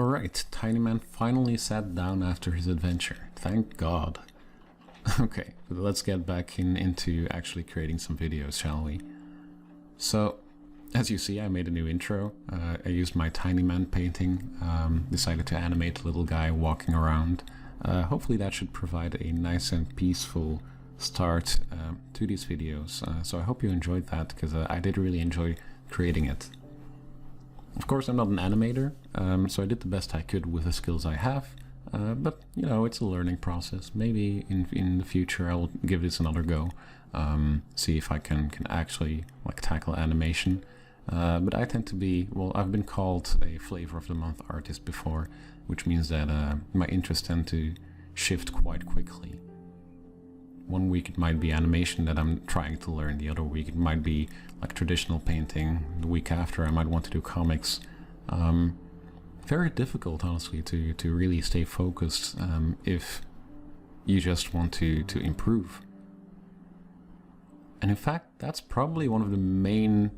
Alright, Tiny Man finally sat down after his adventure. Thank God. Okay, let's get back into actually creating some videos, shall we? So, as you see, I made a new intro. I used my Tiny Man painting, decided to animate a little guy walking around. Hopefully that should provide a nice and peaceful start to these videos. So I hope you enjoyed that, because I did really enjoy creating it. Of course, I'm not an animator, so I did the best I could with the skills I have, but, you know, it's a learning process. Maybe in the future I'll give this another go, see if I can actually, like, tackle animation. But I tend to be, well, I've been called a Flavor of the Month artist before, which means that my interests tend to shift quite quickly. One week it might be animation that I'm trying to learn, the other week it might be like traditional painting, the week after I might want to do comics. Very difficult, honestly, to really stay focused if you just want to improve. And in fact, that's probably one of the main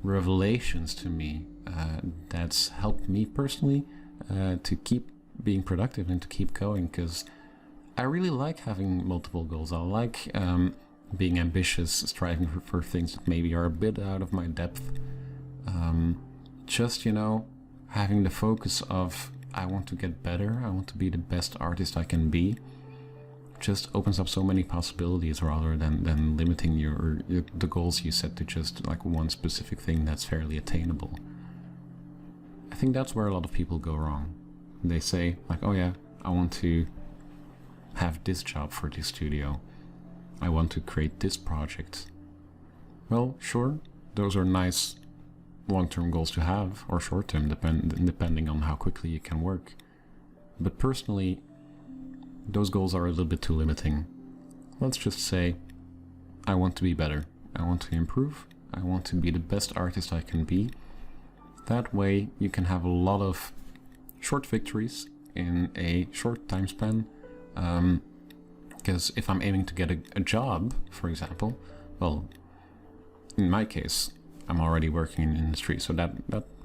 revelations to me that's helped me personally to keep being productive and to keep going, because I really like having multiple goals. I like being ambitious, striving for things that maybe are a bit out of my depth. Just, you know, having the focus of I want to get better, I want to be the best artist I can be, just opens up so many possibilities rather than limiting the goals you set to just like one specific thing that's fairly attainable. I think that's where a lot of people go wrong. They say like, oh yeah, I want to have this job for this studio, I want to create this project. Well, sure, those are nice long-term goals to have, or short-term, depending on how quickly you can work. But personally, those goals are a little bit too limiting. Let's just say, I want to be better, I want to improve, I want to be the best artist I can be. That way you can have a lot of short victories in a short time span. Because if I'm aiming to get a job, for example, well, in my case, I'm already working in the industry, so that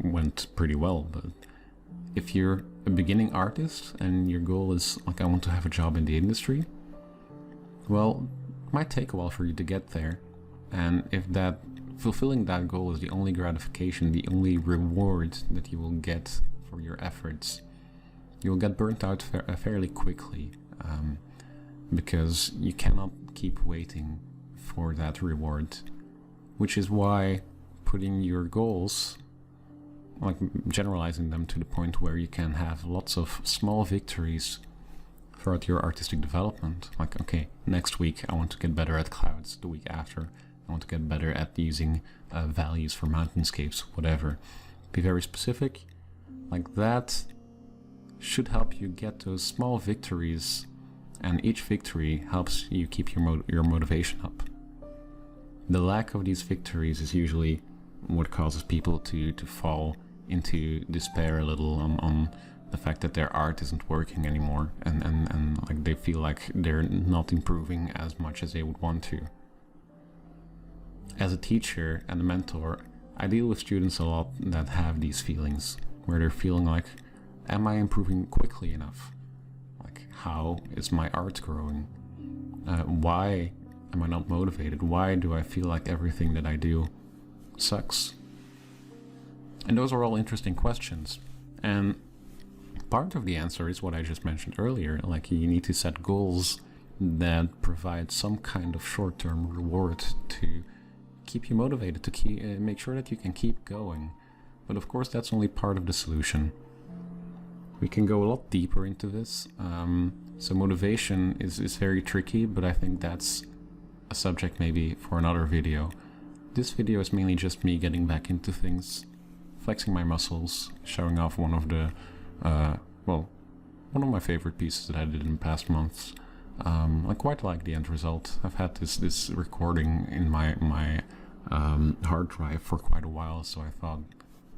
went pretty well. But if you're a beginning artist and your goal is like, I want to have a job in the industry, well, it might take a while for you to get there. And if fulfilling that goal is the only gratification, the only reward that you will get for your efforts, you'll get burnt out fairly quickly. Because you cannot keep waiting for that reward, which is why putting your goals, like generalizing them to the point where you can have lots of small victories throughout your artistic development. Like, okay, next week I want to get better at clouds, the week after I want to get better at using values for mountainscapes, whatever. Be very specific. Like that should help you get those small victories, and each victory helps you keep your motivation up. The lack of these victories is usually what causes people to fall into despair a little on the fact that their art isn't working anymore, and like they feel like they're not improving as much as they would want to. As a teacher and a mentor, I deal with students a lot that have these feelings, where they're feeling like, am I improving quickly enough? How is my art growing? Why am I not motivated? Why do I feel like everything that I do sucks? And those are all interesting questions. And part of the answer is what I just mentioned earlier. Like, you need to set goals that provide some kind of short-term reward to keep you motivated, to make sure that you can keep going. But of course, that's only part of the solution. We can go a lot deeper into this. So motivation is very tricky, but I think that's a subject maybe for another video. This video is mainly just me getting back into things, flexing my muscles, showing off one of my favorite pieces that I did in the past months. I quite like the end result. I've had this recording in my hard drive for quite a while, so I thought,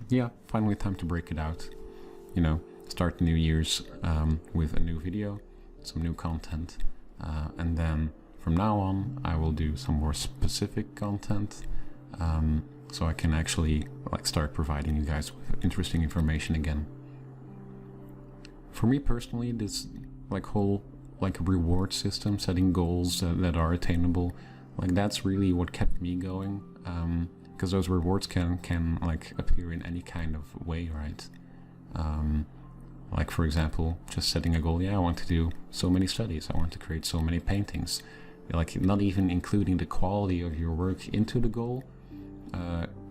yeah, finally time to break it out. You know, start the New Year's with a new video, some new content, and then from now on I will do some more specific content, so I can actually like start providing you guys with interesting information again. For me personally, this whole reward system, setting goals that are attainable, that's really what kept me going. Because those rewards can appear in any kind of way, right? For example, just setting a goal. Yeah, I want to do so many studies. I want to create so many paintings. Not even including the quality of your work into the goal.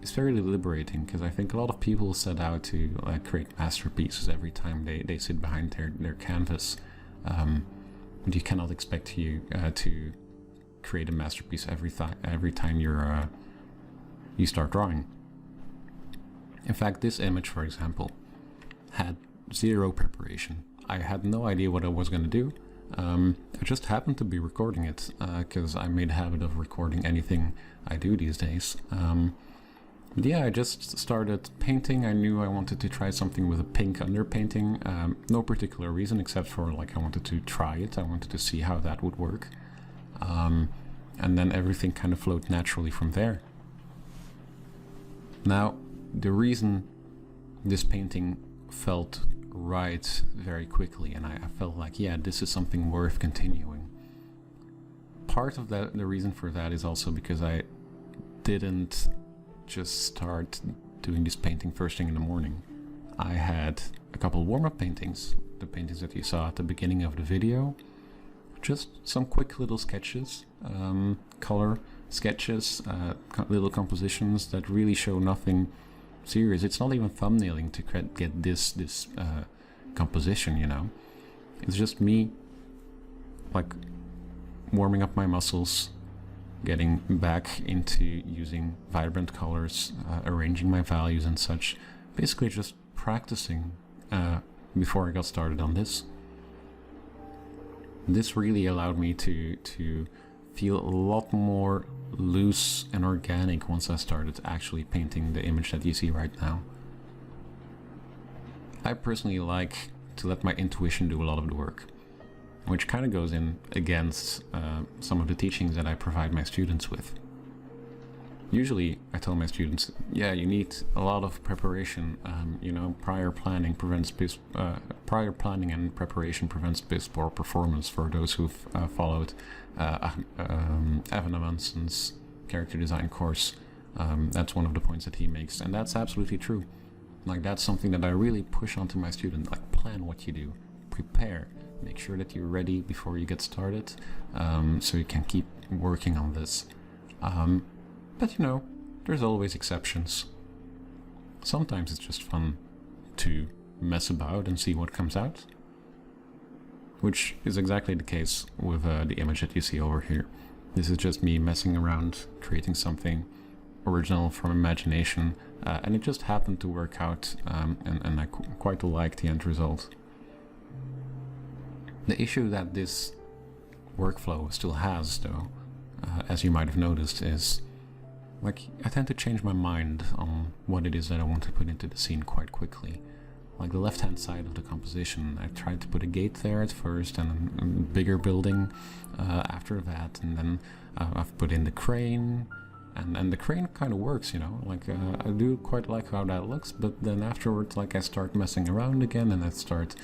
It's very liberating, because I think a lot of people set out to create masterpieces every time they sit behind their canvas. But you cannot expect you to create a masterpiece every time you start drawing. In fact, this image, for example, had zero preparation. I had no idea what I was going to do. I just happened to be recording it because I made a habit of recording anything I do these days. But yeah, I just started painting. I knew I wanted to try something with a pink underpainting. No particular reason except for I wanted to try it. I wanted to see how that would work. And then everything kind of flowed naturally from there. Now, the reason this painting felt right very quickly, and I felt yeah, this is something worth continuing. Part of the reason for that is also because I didn't just start doing this painting first thing in the morning. I had a couple warm-up paintings, the paintings that you saw at the beginning of the video, just some quick little sketches, color sketches, little compositions that really show nothing serious. It's not even thumbnailing to get this composition, you know. It's just me warming up my muscles, getting back into using vibrant colors, arranging my values and such. Basically just practicing before I got started on this. This really allowed me to feel a lot more loose and organic once I started actually painting the image that you see right now. I personally like to let my intuition do a lot of the work, which kind of goes in against some of the teachings that I provide my students with. Usually I tell my students, yeah, you need a lot of preparation. Prior planning and preparation prevents piss poor performance. For those who've followed Evan Amundson's character design course, that's one of the points that he makes, and that's absolutely true. That's something that I really push onto my students. Plan what you do, prepare, make sure that you're ready before you get started, so you can keep working on this. But there's always exceptions. Sometimes it's just fun to mess about and see what comes out, which is exactly the case with the image that you see over here. This is just me messing around, creating something original from imagination, and it just happened to work out, and I quite like the end result. The issue that this workflow still has, though, as you might have noticed, is I tend to change my mind on what it is that I want to put into the scene quite quickly. The left-hand side of the composition, I tried to put a gate there at first, and a bigger building after that, and then I've put in the crane, and the crane kind of works, I do quite like how that looks, but then afterwards, I start messing around again, and I start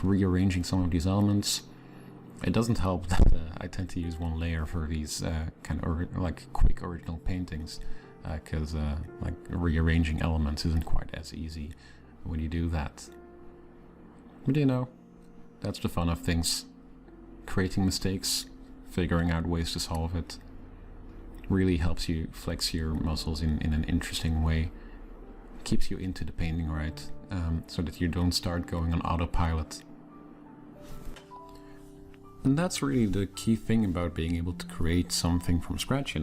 rearranging some of these elements. It doesn't help that I tend to use one layer for these quick original paintings, because rearranging elements isn't quite as easy when you do that. But that's the fun of things. Creating mistakes, figuring out ways to solve it, really helps you flex your muscles in an interesting way. Keeps you into the painting, right? So that you don't start going on autopilot. And that's really the key thing about being able to create something from scratch,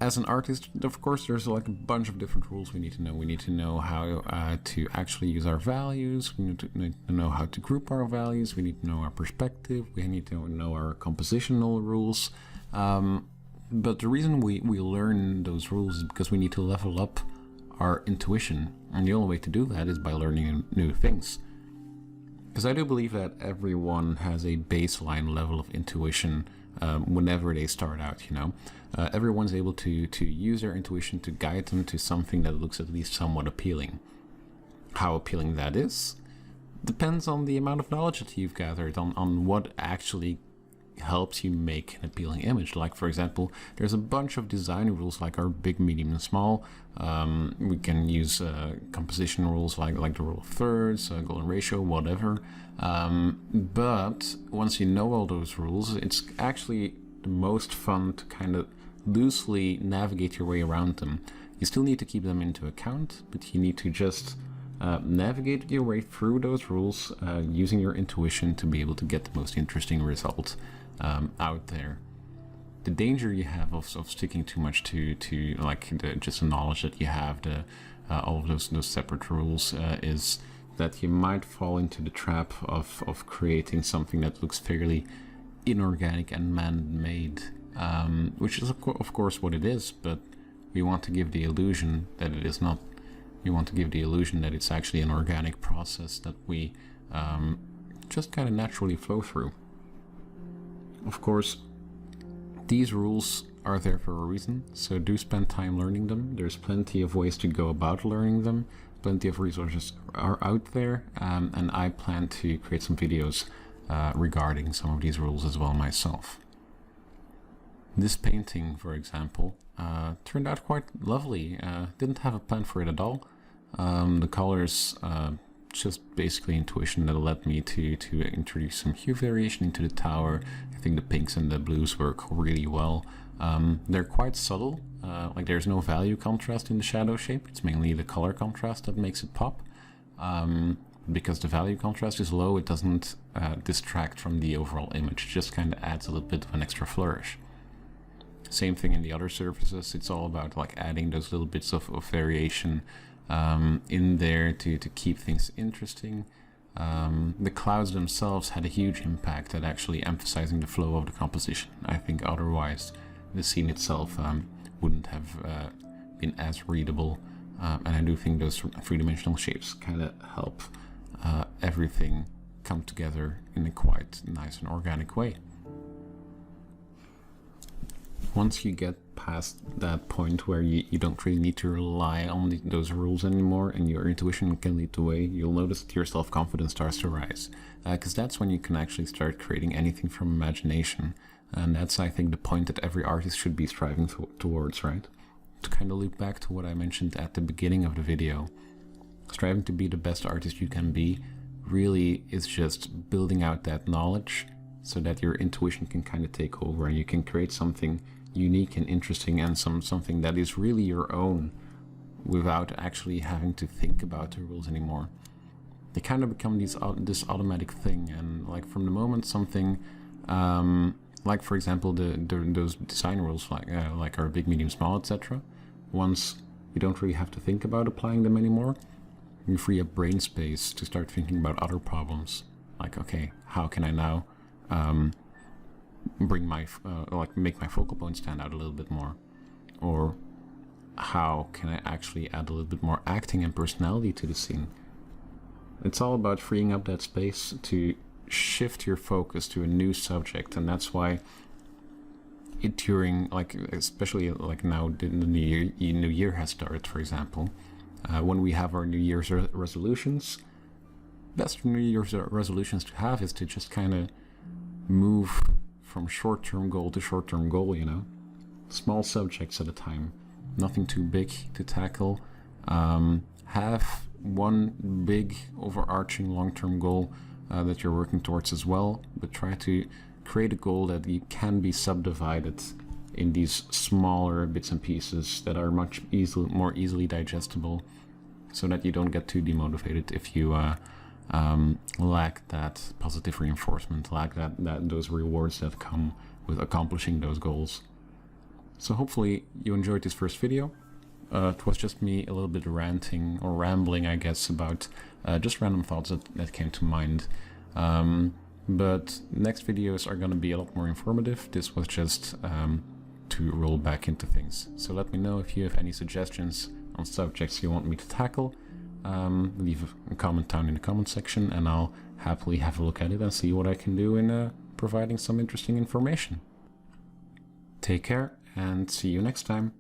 As an artist, of course, there's a bunch of different rules we need to know. We need to know how to actually use our values. We need to know how to group our values. We need to know our perspective. We need to know our compositional rules. But the reason we learn those rules is because we need to level up our intuition. And the only way to do that is by learning new things. Because I do believe that everyone has a baseline level of intuition whenever they start out, Everyone's able to use their intuition to guide them to something that looks at least somewhat appealing. How appealing that is depends on the amount of knowledge that you've gathered on what actually helps you make an appealing image. Like, for example, there's a bunch of design rules like our big, medium, and small. We can use composition rules like the rule of thirds, golden ratio, whatever. But once you know all those rules, it's actually the most fun to kind of loosely navigate your way around them. You still need to keep them into account, but you need to just navigate your way through those rules using your intuition to be able to get the most interesting result out there. The danger you have of sticking too much to like just the knowledge that you have, all of those separate rules, is that you might fall into the trap of creating something that looks fairly inorganic and man-made, which is of course what it is, but we want to give the illusion that it is not. We want to give the illusion that it's actually an organic process that we just kind of naturally flow through. Of course, these rules are there for a reason, so do spend time learning them. There's plenty of ways to go about learning them. Plenty of resources are out there, and I plan to create some videos regarding some of these rules as well myself. This painting, for example, turned out quite lovely. Didn't have a plan for it at all. The colors, just basically intuition that led me to introduce some hue variation into the tower. I think the pinks and the blues work really well. They're quite subtle, like there's no value contrast in the shadow shape. It's mainly the color contrast that makes it pop. Because the value contrast is low, it doesn't distract from the overall image. It just kind of adds a little bit of an extra flourish. Same thing in the other surfaces. It's all about like adding those little bits of variation in there to keep things interesting. The clouds themselves had a huge impact at actually emphasizing the flow of the composition. I think otherwise the scene itself wouldn't have been as readable, and I do think those three-dimensional shapes kind of help everything come together in a quite nice and organic way. Once you get past that point where you don't really need to rely on those rules anymore and your intuition can lead the way, you'll notice that your self-confidence starts to rise. Because that's when you can actually start creating anything from imagination. And that's, I think, the point that every artist should be striving towards, right? To kind of loop back to what I mentioned at the beginning of the video, striving to be the best artist you can be really is just building out that knowledge so that your intuition can kind of take over and you can create something unique and interesting and something that is really your own without actually having to think about the rules anymore. They kind of become this automatic thing, and like from the moment something like for example those design rules like our big, medium, small, etc. Once you don't really have to think about applying them anymore, you free up brain space to start thinking about other problems. Like, okay, how can I now bring my make my focal point stand out a little bit more, or how can I actually add a little bit more acting and personality to the scene? It's all about freeing up that space to shift your focus to a new subject, and that's why during especially like now the new year has started, for example, when we have our New Year's resolutions, best New Year's resolutions to have is to just kind of move from short-term goal to short-term goal, you know, small subjects at a time, nothing too big to tackle. Have one big overarching long-term goal that you're working towards as well, but try to create a goal that you can be subdivided in these smaller bits and pieces that are much more easily digestible, so that you don't get too demotivated if you lack that positive reinforcement, lack those rewards that come with accomplishing those goals. So hopefully you enjoyed this first video. It was just me a little bit ranting or rambling, I guess, about just random thoughts that came to mind. But next videos are going to be a lot more informative. This was just to roll back into things. So let me know if you have any suggestions on subjects you want me to tackle. Leave a comment down in the comment section and I'll happily have a look at it and see what I can do in providing some interesting information. Take care and see you next time.